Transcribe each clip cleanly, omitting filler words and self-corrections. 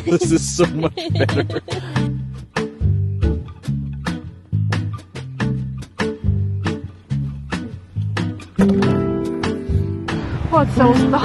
This is so much better. 와 진짜 멋있다.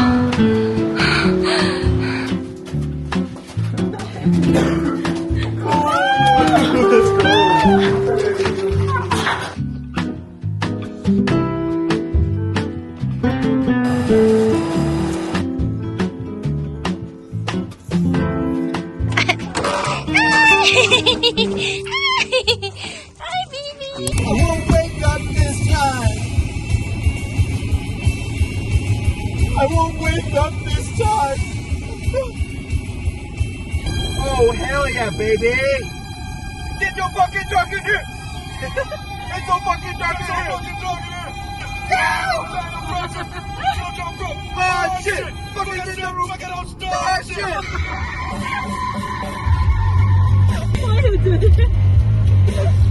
I won't wake up this time. I won't wake up this time. Oh, hell yeah, baby. Get your fucking drunk in here. Get your fucking drunk in here. Ah, shit. Fucking get the room. Ah, shit. Why do you do this?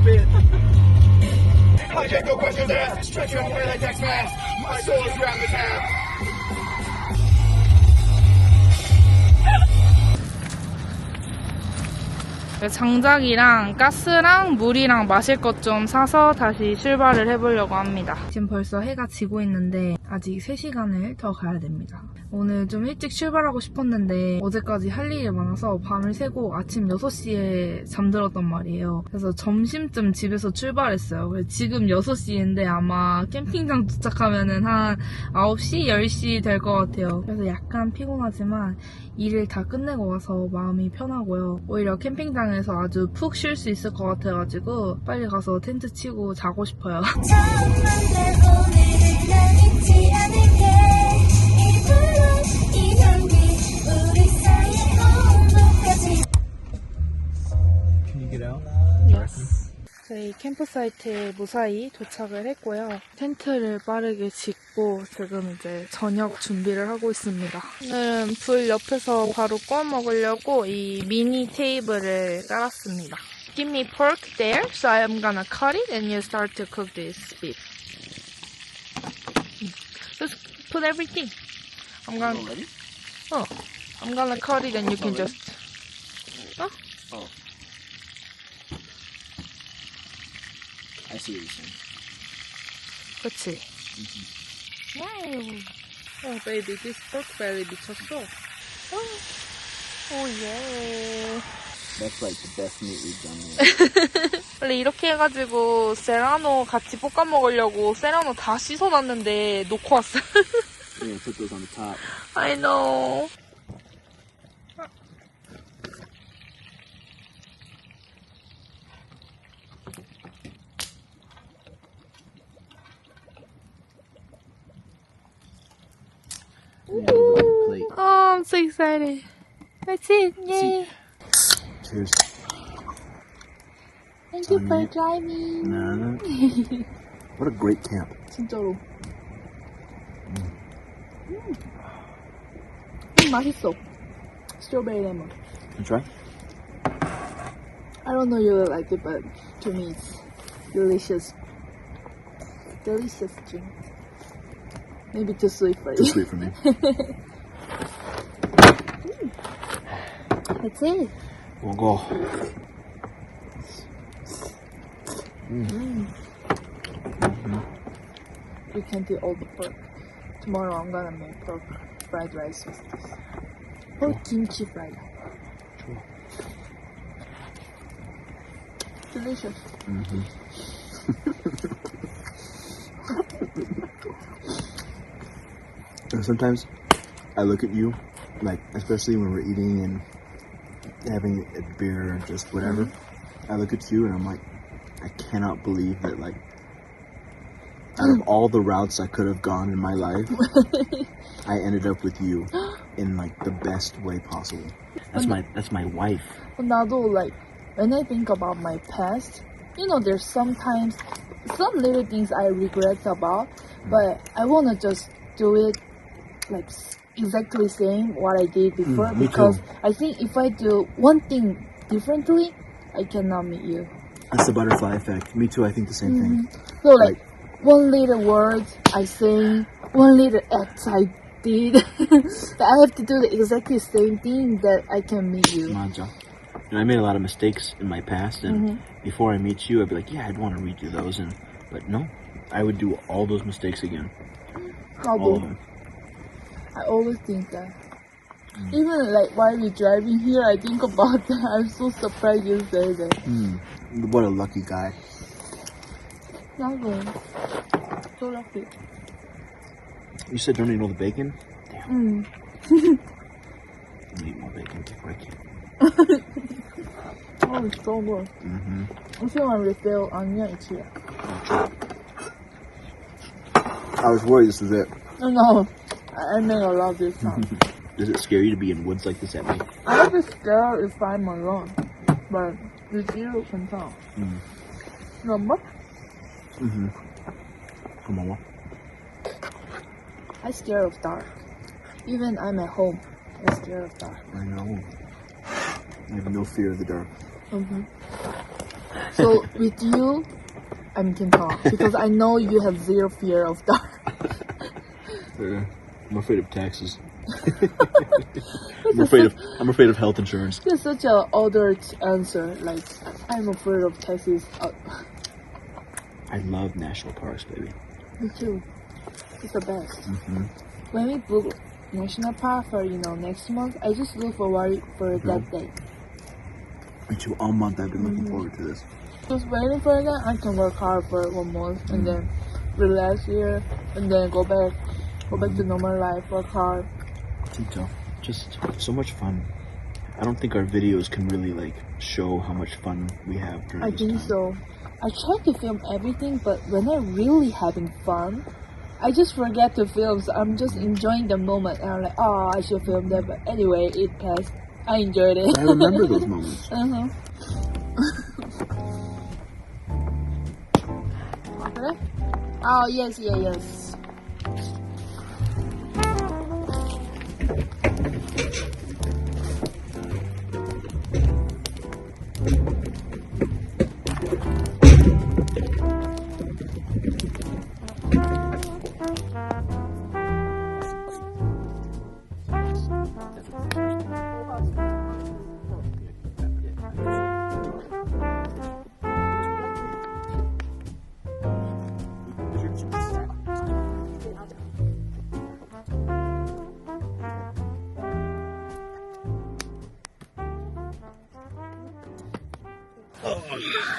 Spit. I can't go questions asked. Stretch your away like Tex fast. My soul is wrapped in half. 장작이랑 가스랑 물이랑 마실 것 좀 사서 다시 출발을 해보려고 합니다. 지금 벌써 해가 지고 있는데 아직 3시간을 더 가야 됩니다. 오늘 좀 일찍 출발하고 싶었는데 어제까지 할 일이 많아서 밤을 새고 아침 6시에 잠들었단 말이에요. 그래서 점심쯤 집에서 출발했어요. 그래서 지금 6시인데 아마 캠핑장 도착하면은 한 9시, 10시 될 것 같아요. 그래서 약간 피곤하지만 일을 다 끝내고 와서 마음이 편하고요. 오히려 캠핑장에서 아주 푹 쉴 수 있을 것 같아가지고 빨리 가서 텐트 치고 자고 싶어요. Can you get out? 저희 캠프사이트에 무사히 도착을 했고요. 텐트를 빠르게 짓고 지금 이제 저녁 준비를 하고 있습니다. 오늘은 불 옆에서 바로 구워 먹으려고 이 미니 테이블을 깔았습니다. Give me pork there, so I'm gonna cut it and you start to cook this beef. Just put everything. I'm gonna cut it and you can just. I see what you're saying. 그치? 와우. 어, 베이비, this pork belly 미쳤어. 오, 예. That's like the best meat we've done yet. 원래 이렇게 해가지고 세라노 같이 볶아 먹으려고 세라노 다 씻어놨는데 놓고 왔어. We're gonna put those on the top. I know. Plate. Oh, I'm so excited. That's it. Yay. Cheers. Thank you for driving. Nah. What a great camp. 진짜로. 맛있어. 스트로베리 레몬. You try? I don't know you will like it, but to me it's delicious. Delicious drink. Maybe too sweet for Too you. sweet for me. That's it. We'll go. You can't eat all the pork. Tomorrow I'm gonna make pork fried rice with this. Pork kimchi fried. Sure. Delicious. And sometimes I look at you, like, especially when we're eating and having a beer or just whatever, I look at you and I'm like, I cannot believe that, like, out of all the routes I could have gone in my life, I ended up with you in, like, the best way possible. That's my wife. 나도 like when I think about my past, you know, there's sometimes some little things I regret about, but I wanna just do it like exactly same what I did before me because too. I think if I do one thing differently, I cannot meet you. That's the butterfly effect. Me too, I think the same thing. So like one little word I say, one little act I did. That I have to do the exactly same thing that I can meet you. 맞아. And I made a lot of mistakes in my past, and before I meet you, I'd be like, yeah, I'd want to redo those, but no, I would do all those mistakes again. All of them. I always think that. Even like while we're driving here, I think about that. I'm so surprised you say that. What a lucky guy. 나도. So lucky. You said don't eat all the bacon? Damn. I'm gonna eat more bacon before I can. Oh, it's so good. I feel like refill onion it's here. I was worried this was it. No, I made a lot this time. Does it scare you to be in woods like this at night? I would be scared if I'm alone, but with you, 괜찮아. Remember? Come on. I'm scared of dark. Even I'm at home, I'm scared of dark. I know. I have no fear of the dark. So with you, I can talk because I know you have zero fear of dark. I'm afraid of taxes. I'm afraid of health insurance. It's such an adult answer. Like I'm afraid of taxis. I love national parks, baby. Me too. It's the best. When we book national park for next month, I just look forward for that day. Me too. All month I've been looking forward to this. Just waiting for that, I can work hard for 1 month and then relax here and then go back to normal life, work hard. Tito, just so much fun. I don't think our videos can really show how much fun we have during I this think time. so. I try to film everything, but when I'm really having fun, I just forget to film. So I'm just enjoying the moment, and I'm like, oh, I should film that. But anyway, it passed. I enjoyed it. I remember those moments. 그래? Oh, yes.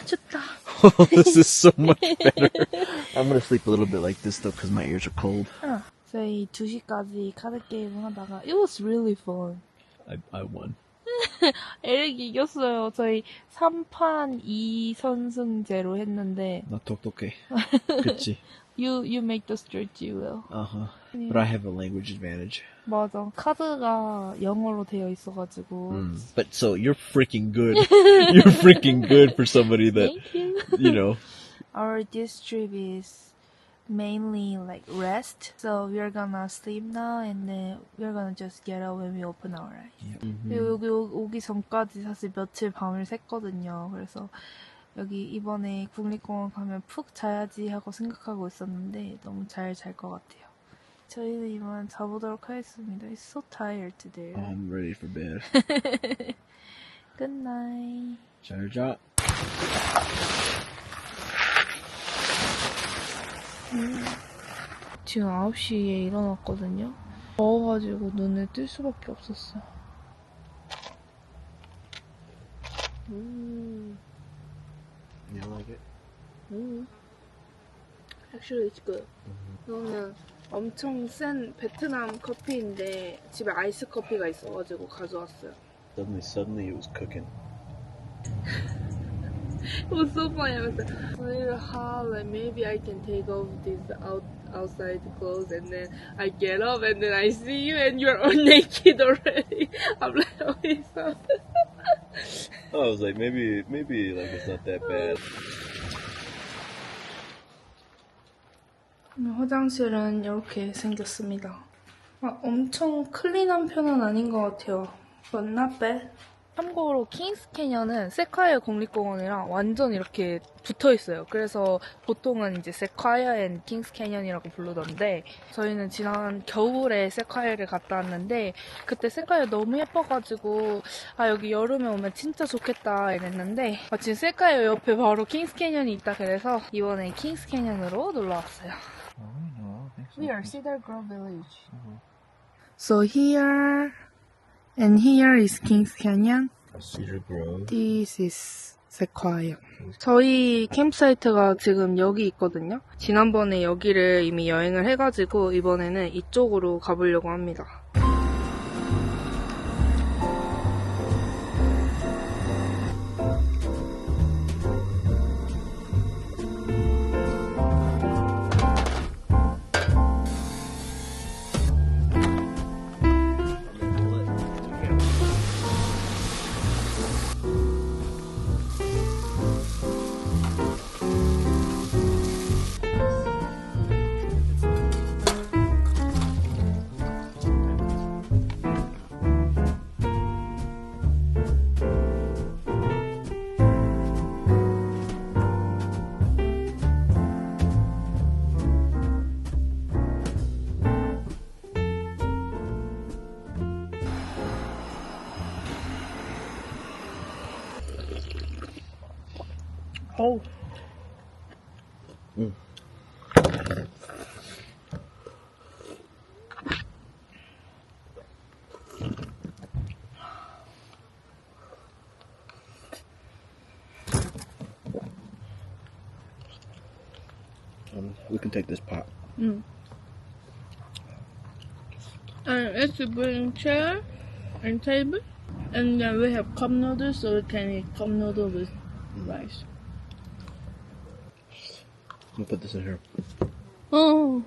좋다. Oh, this is so much better. I'm gonna sleep a little bit like this though, because my ears are cold. 저희 2시까지 카드 게임을 하다가 It was really fun. I won. 에릭이 이겼어요. 저희 3판 2선승제로 했는데 나 똑똑해. 그치? You make the strategy well. But I have a language advantage. 맞아. 카드가 영어로 되어 있어가지고. But so you're freaking good. You're freaking good for somebody that, Thank you. Our this trip is mainly rest. So we're gonna sleep now and then we're gonna just get up when we open our eyes. 여기 오기 전까지 사실 며칠 밤을 샜거든요. 그래서 여기 이번에 국립공원 가면 푹 자야지 하고 생각하고 있었는데 너무 잘 잘 것 같아요. 저희는 이만 자보도록 하겠습니다. It's so tired today. I'm ready for bed. Good night. 잘 자. 지금 9시에 일어났거든요. 더워가지고 눈을 뜰 수밖에 없었어요. You like it? Actually, it's good. 이거는 엄청 센 베트남 커피인데 집에 아이스 커피가 있어가지고 가져왔어요. Suddenly it was cooking. It was so funny. I was like, a little hot, like maybe I can take off these outside clothes, and then I get up, and then I see you, and you're all naked already. I'm like, oh, it's so. I was like, maybe it's not that bad. 화장실은 이렇게 생겼습니다. 엄청 클린한 편은 아닌 것 같아요. But not bad. 참고로 킹스 캐년은 세콰이어 국립공원이랑 완전 이렇게 붙어 있어요. 그래서 보통은 이제 세콰이어 앤 킹스 캐년이라고 부르던데 저희는 지난 겨울에 세콰이어를 갔다 왔는데 그때 세콰이어 너무 예뻐가지고 아 여기 여름에 오면 진짜 좋겠다 이랬는데 마침 세콰이어 옆에 바로 킹스 캐년이 있다 그래서 이번에 킹스 캐년으로 놀러 왔어요. We are Cedar Grove Village. So here and here is Kings Canyon. Cedar Grove. This is Sequoia. 저희 캠프사이트가 지금 여기 있거든요. 지난번에 여기를 이미 여행을 해가지고 이번에는 이쪽으로 가보려고 합니다. 어우. We can take this pot. And it's a bring chair and table. And then we have cup noodles, so we can eat cup noodle with rice. We'll put this in here. Oh.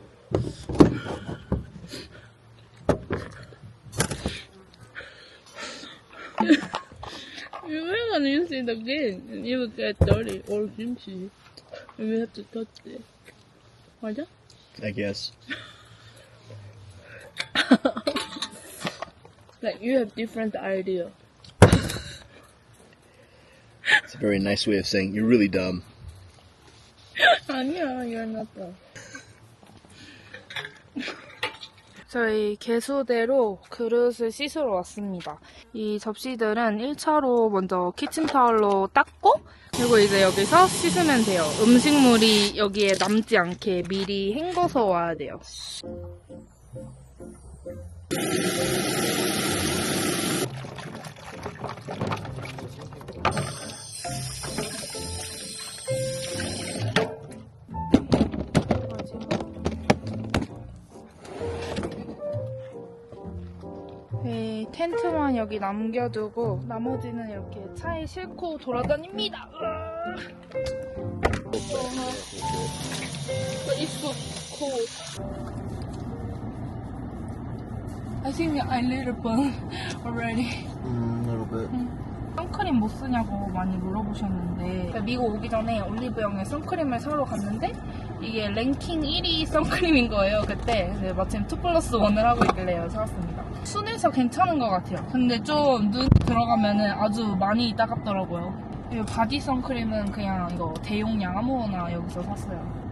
We're gonna use it again, and it will get dirty or kimchi. And we have to touch it. 맞아? I guess. Like you have different idea. It's a very nice way of saying you're really dumb. 아니야, you're not dumb. 저희 개수대로 그릇을 씻으러 왔습니다. 이 접시들은 1차로 먼저 키친타월로 닦고 그리고 이제 여기서 씻으면 돼요. 음식물이 여기에 남지 않게 미리 헹궈서 와야 돼요. 네, 텐트만 여기 남겨두고 나머지는 이렇게 차에 싣고 돌아다닙니다. It's so cold. I think I little burn already. A little bit. 선크림 뭐 쓰냐고 많이 물어보셨는데 미국 오기 전에 올리브영에 선크림을 사러 갔는데 이게 랭킹 1위 선크림인 거예요. 그때 마침 2+1을 하고 있길래 사왔습니다. 순해서 괜찮은 것 같아요. 근데 좀 눈 들어가면은 아주 많이 따갑더라고요. 이 바디 선크림은 그냥 이거 대용량 아무거나 여기서 샀어요.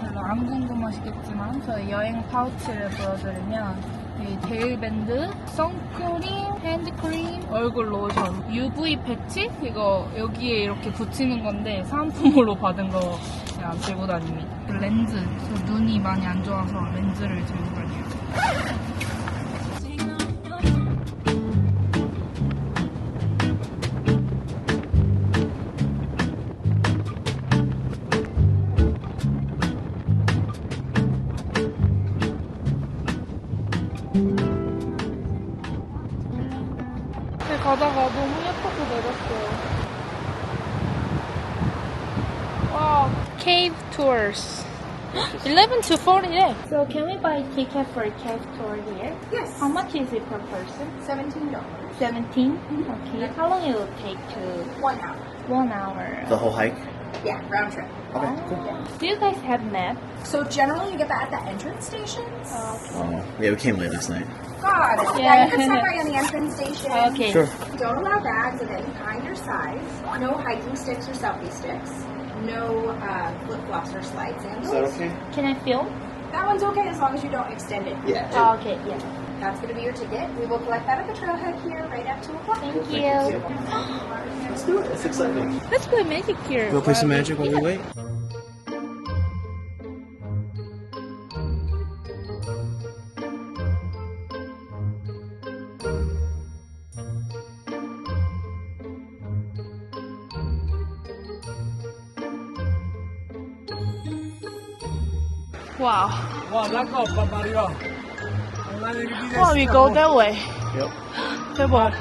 별로 안 궁금하시겠지만 저희 여행 파우치를 보여드리면 이 데일밴드, 선크림, 핸드크림, 얼굴 로션, UV 패치 이거 여기에 이렇게 붙이는 건데 사은품으로 받은 거 그냥 들고 다닙니다. 렌즈, 저 눈이 많이 안 좋아서 렌즈를 들고 다녀요. 가다가 너무 예뻐서 내렸어요. 와, cave tours. 11 to 40, yeah. So can we buy a ticket for a cave tour here? Yes. How much is it per person? $17. 17? Okay. How long it will take to? 1 hour. 1 hour. The whole hike? Yeah, round trip. Okay, cool. Do you guys have map? So generally you get that at the entrance stations. Oh, yeah, we came late last night. Got it. Yeah. You can stop by on the entrance station. Okay. Sure. Don't allow bags of any kind or size. No hiking sticks or selfie sticks. No flip-flops or slide sandals. okay? Can I film? That one's okay as long as you don't extend it. Yeah. Okay, yeah. That's going to be your ticket. We will collect that at the trailhead here right at 2 o'clock. Thank you. Let's do it. It's exciting. Let's play magic here. Go play some magic while we wait. Wow. Wow, that go, Mario. Wow, we go that way. Yep. 대박.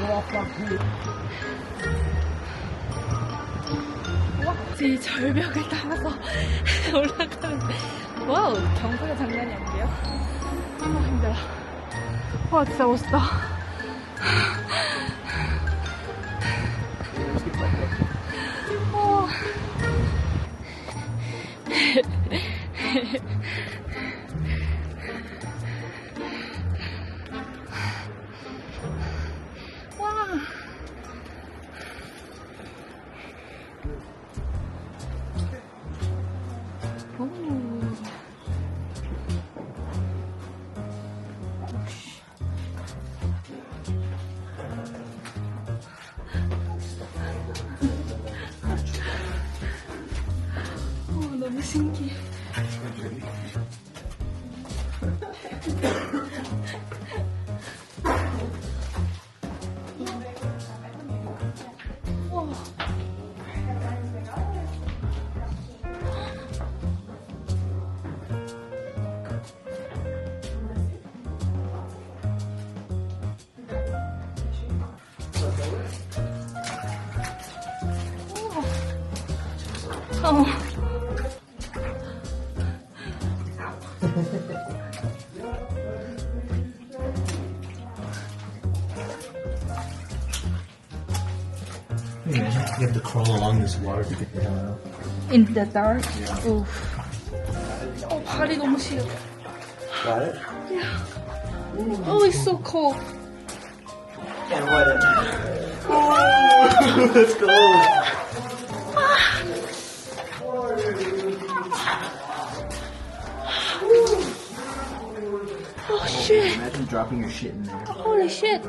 와, 이 절벽을 따라서 올라가는. 와우, 경사가 장난이 아닌데요? 아, 힘들어. 와, 진짜 멋있다. 어. 와. 오. 너무 신기해. 어. You have to crawl along this water to get the hell out. In the dark? 오. 발이 너무 시려. Got it? Oh, it's so cold. Can't wet it. Oh, let's go. Oh, shit. Imagine dropping your shit in there. Holy shit.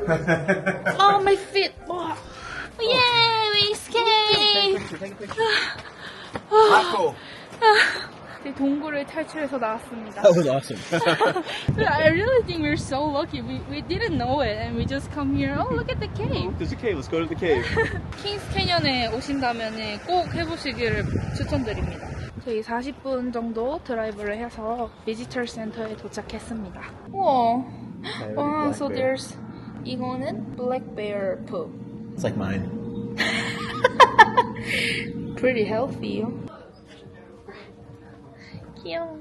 Oh, my feet. Oh. Yay, we escaped. Take a picture. Taco. 제 동굴을 탈출해서 나왔습니다. That was awesome. I really think we're so lucky. We didn't know it and we just come here. Oh, look at the cave. There's a cave. Let's go to the cave. 킹스 캐년에 오신다면 꼭 해보시기를 추천드립니다. 저희 40분 정도 드라이브를 해서 비지터 센터에 도착했습니다. 우와. 와, so there's 이거는 black bear poop. It's like mine. Pretty healthy. 귀여워.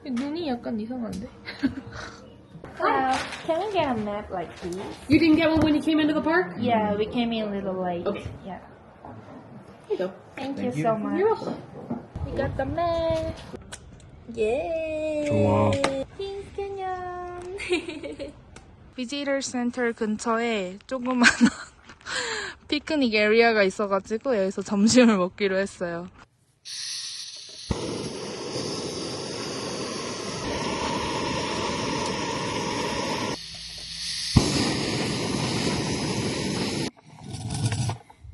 눈이 약간 이상한데? Can we get a map like this? You didn't get one when you came into the park? Yeah, we came in a little late. Okay. Yeah. Here you go. Thank you so much. You're welcome. We got the map. Yay! 좋아. 킹스 캐년. 비지터 센터 근처에 조그만 피크닉 에리아가 있어가지고 여기서 점심을 먹기로 했어요.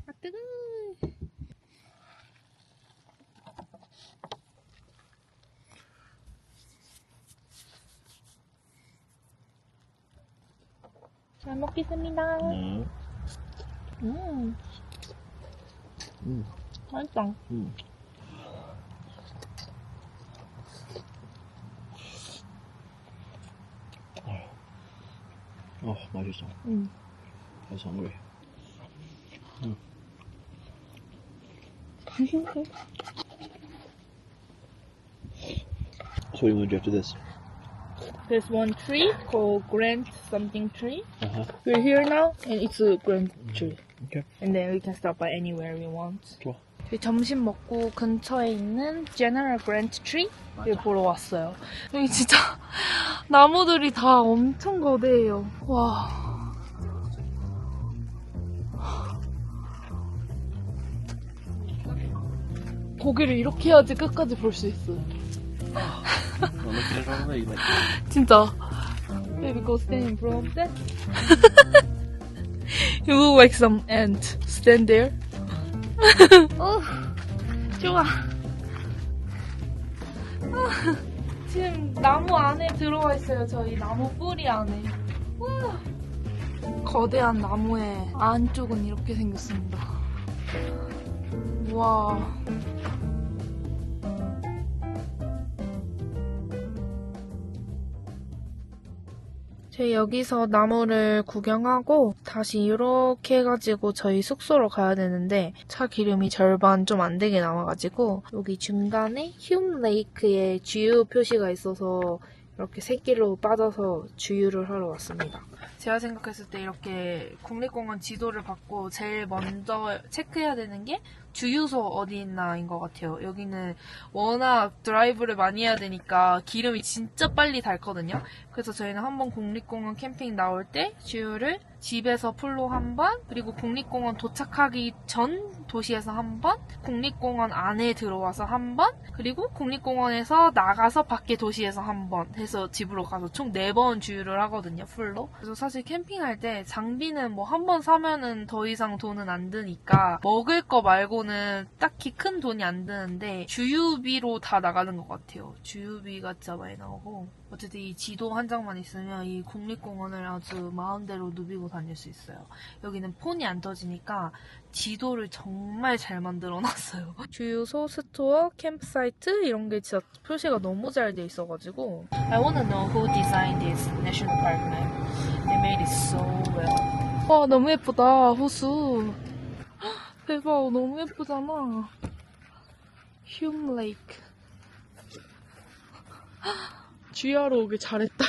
아, 뜨거워. 잘 먹겠습니다. 맛있다. Oh, 맛있어. I was hungry. So what do you want to do after this? There's one tree called Grand something tree. Uh-huh. We're here now, and it's a grand tree. Okay. And then we can stop by anywhere we want. Cool. 저희 점심 먹고 근처에 있는 General Grant Tree를 보러 왔어요. 여기 진짜 나무들이 다 엄청 거대해요. 와. 고개를 이렇게 해야지 끝까지 볼 수 있어. 진짜. Baby, go stand in front of that. You look like some ant. Stand there. 좋아. 지금 나무 안에 들어와 있어요. 저희 나무 뿌리 안에. 거대한 나무의 안쪽은 이렇게 생겼습니다. 와. 저희 여기서 나무를 구경하고 다시 이렇게 해가지고 저희 숙소로 가야 되는데 차 기름이 절반 좀 안 되게 남아가지고 여기 중간에 휴움 레이크의 주유 표시가 있어서 이렇게 새길로 빠져서 주유를 하러 왔습니다. 제가 생각했을 때 이렇게 국립공원 지도를 받고 제일 먼저 체크해야 되는 게 주유소 어디 있나인 것 같아요. 여기는 워낙 드라이브를 많이 해야 되니까 기름이 진짜 빨리 닳거든요. 그래서 저희는 한번 국립공원 캠핑 나올 때 주유를 집에서 풀로 한 번, 그리고 국립공원 도착하기 전 도시에서 한 번, 국립공원 안에 들어와서 한 번, 그리고 국립공원에서 나가서 밖에 도시에서 한 번 해서 집으로 가서 총 4번 주유를 하거든요, 풀로. 그래서 사실 캠핑할 때 장비는 뭐 한 번 사면은 더 이상 돈은 안 드니까 먹을 거 말고는 딱히 큰 돈이 안 드는데 주유비로 다 나가는 것 같아요. 주유비가 진짜 많이 나오고. 어쨌든 이 지도 한 장만 있으면 이 국립공원을 아주 마음대로 누비고 다닐 수 있어요. 여기는 폰이 안 터지니까 지도를 정말 잘 만들어놨어요. 주유소, 스토어, 캠프사이트 이런 게 진짜 표시가 너무 잘 돼 있어가지고 I wanna know who designed this national park map. They made it so well. 와 너무 예쁘다 호수. 대박 너무 예쁘잖아. 휴움 레이크. 주유하러 오길 잘했다.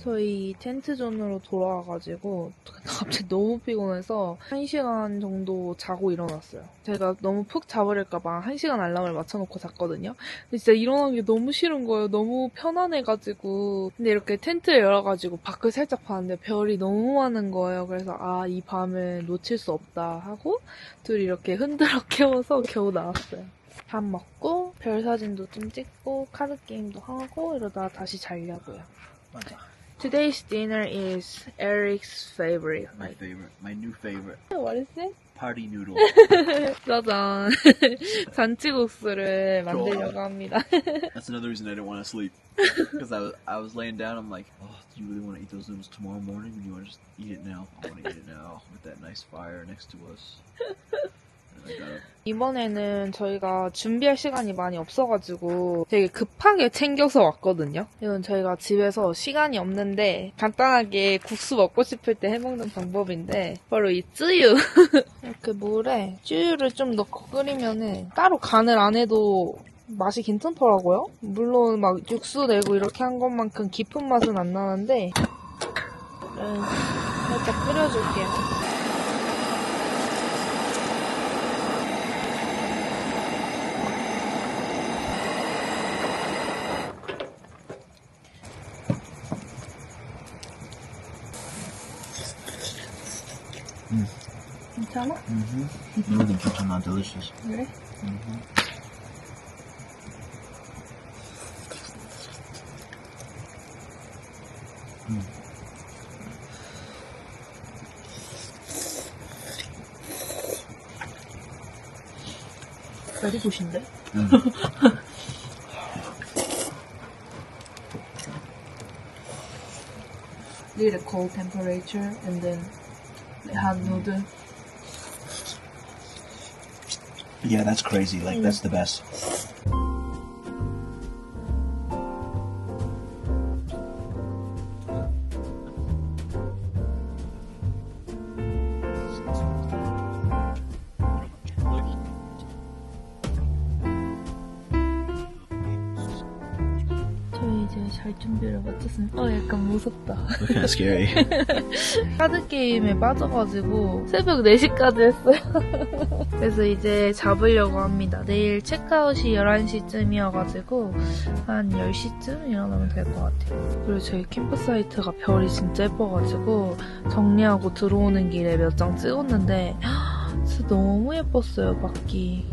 저희 텐트존으로 돌아와가지고 갑자기 너무 피곤해서 1시간 정도 자고 일어났어요. 제가 너무 푹 자버릴까봐 1시간 알람을 맞춰놓고 잤거든요. 근데 진짜 일어나기 너무 싫은 거예요. 너무 편안해가지고. 근데 이렇게 텐트를 열어가지고 밖을 살짝 봤는데 별이 너무 많은 거예요. 그래서 아, 이 밤을 놓칠 수 없다 하고 둘이 이렇게 흔들어 깨워서 겨우 나왔어요. 밥 먹고 별 사진도 좀 찍고 카드 게임도 하고 이러다 다시 자려고요. 맞아. Today's dinner is Eric's favorite. My favorite. My new favorite. What is it? Party noodle. 짜잔. 잔치국수를 만들려고 합니다. That's another reason I didn't want to sleep. Because I was laying down, I'm like, oh, do you really want to eat those noodles tomorrow morning? Or do you want to just eat it now? I want to eat it now with that nice fire next to us. And I got up. 이번에는 저희가 준비할 시간이 많이 없어가지고 되게 급하게 챙겨서 왔거든요. 이건 저희가 집에서 시간이 없는데 간단하게 국수 먹고 싶을 때 해먹는 방법인데 바로 이 쯔유. 이렇게 물에 쯔유를 좀 넣고 끓이면은 따로 간을 안 해도 맛이 괜찮더라고요. 물론 막 육수 내고 이렇게 한 것만큼 깊은 맛은 안 나는데 살짝 끓여줄게요. 괜찮아? 너무 괜찮아. Delicious. 그래? very 굿인데? Need a cold temperature and then hot noodle. Yeah, that's crazy. Like, that's the best. 저희 이제 잘 준비를 마쳤습니다. 약간 무섭다. Kind of scary. 카드게임에 빠져가지고 새벽 4시까지 했어요. 그래서 이제 잡으려고 합니다. 내일 체크아웃이 11시쯤이어가지고 한 10시쯤 일어나면 될 것 같아요. 그리고 저희 캠프사이트가 별이 진짜 예뻐가지고 정리하고 들어오는 길에 몇 장 찍었는데 진짜 너무 예뻤어요, 밖이.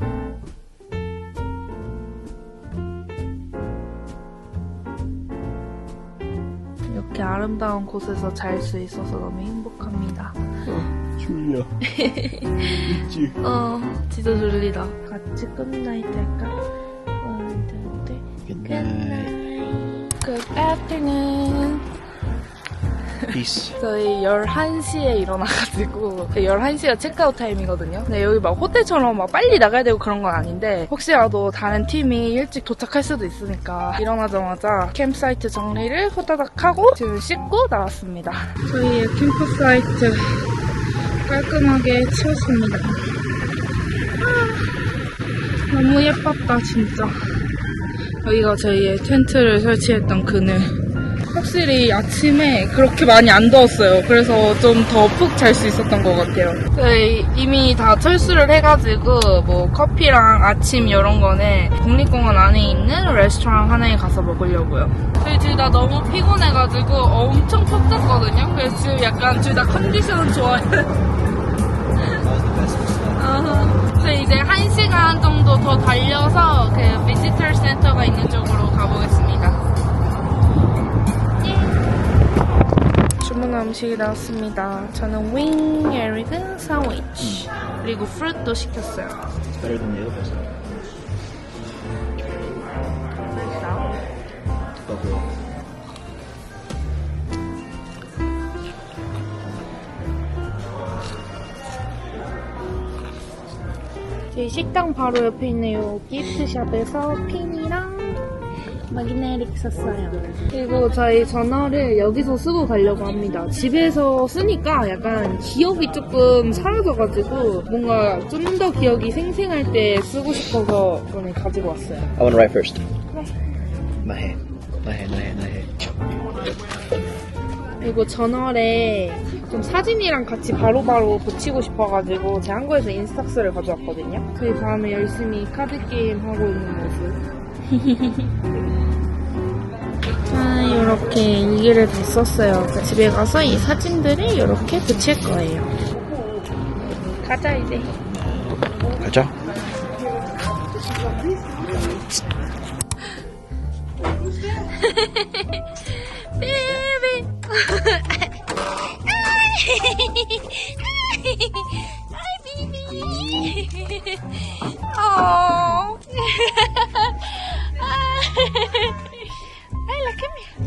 이렇게 아름다운 곳에서 잘 수 있어서 너무 행복합니다. 졸려. 있지. 진짜 졸리다. 같이 굿나잇 할까? 1, 2, 3. Good night. Good afternoon. Peace. 저희 11시에 일어나가지고 11시가 체크아웃 타임이거든요. 근데 여기 막 호텔처럼 막 빨리 나가야 되고 그런 건 아닌데 혹시라도 다른 팀이 일찍 도착할 수도 있으니까 일어나자마자 캠프사이트 정리를 후다닥 하고 지금 씻고 나왔습니다. 저희의 캠프사이트 깔끔하게 치웠습니다. 너무 예뻤다 진짜. 여기가 저희의 텐트를 설치했던 그늘. 확실히 아침에 그렇게 많이 안 더웠어요. 그래서 좀 더 푹 잘 수 있었던 것 같아요. 저희 이미 다 철수를 해가지고 뭐 커피랑 아침 이런 거는 국립공원 안에 있는 레스토랑 하나에 가서 먹으려고요. 저희 둘 다 너무 피곤해가지고 엄청 푹 잤거든요. 그래서 지금 약간 둘 다 컨디션은 좋아요. 저희 이제 1시간 정도 더 달려서 그 비지터 센터가 있는 쪽으로 가보겠습니다. 주문한 음식이 나왔습니다. 저는 윙 에리그 사위치 그리고 프루트도 시켰어요. It's better than the other place. 저희 식당 바로 옆에 있는 요 기프트샵에서 핀이랑 마그네릭 샀어요. 그리고 저희 전화를 여기서 쓰고 가려고 합니다. 집에서 쓰니까 약간 기억이 조금 사라져가지고 뭔가 좀 더 기억이 생생할 때 쓰고 싶어서 이번에 가지고 왔어요. I want to write first. 나해. 그리고 전월에 좀 사진이랑 같이 바로바로 붙이고 싶어가지고 제가 한국에서 인스탁스를 가져왔거든요. 저희 다음에 열심히 카드게임 하고 있는 모습. 자, 이렇게 일기를 다 썼어요. 집에 가서 이 사진들을 이렇게 붙일 거예요. 가자, 이제. 가자. 베이비. Hi, baby. Oh. Layla, come here.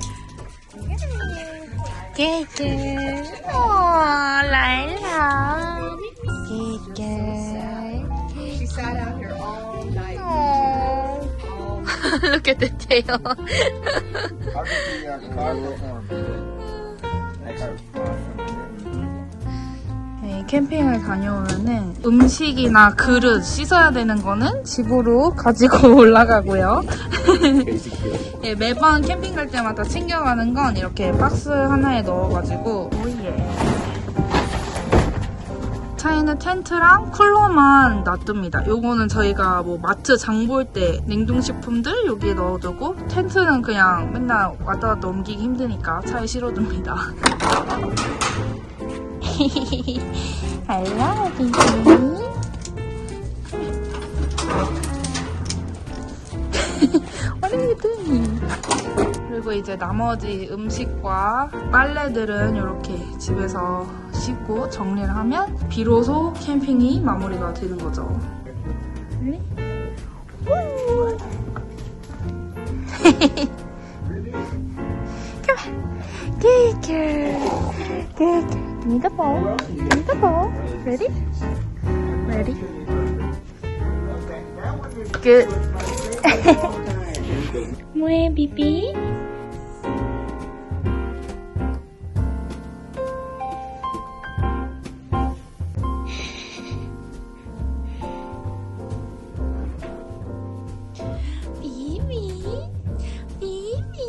Gege. Oh, Layla. Gege. She sat out here all night. Oh. Look at the tail. I'll get the car reform. 네, 캠핑을 다녀오면은 음식이나 그릇 씻어야 되는 거는 집으로 가지고 올라가고요. 네, 매번 캠핑 갈 때마다 챙겨가는 건 이렇게 박스 하나에 넣어가지고 오예. 차에는 텐트랑 쿨러만 놔둡니다. 요거는 저희가 뭐 마트 장 볼 때 냉동식품들 여기에 넣어두고 텐트는 그냥 맨날 왔다 갔다 옮기기 힘드니까 차에 실어둡니다. I love you. What are you doing? 그리고 이제 나머지 음식과 빨래들은 이렇게 집에서 씻고 정리를 하면 비로소 캠핑이 마무리가 되는 거죠. Ready? Come on. Good girl. Good girl. Give me the ball. Give me the ball. Ready? Ready? Good. 뭐해, 비비? 비비? 비비?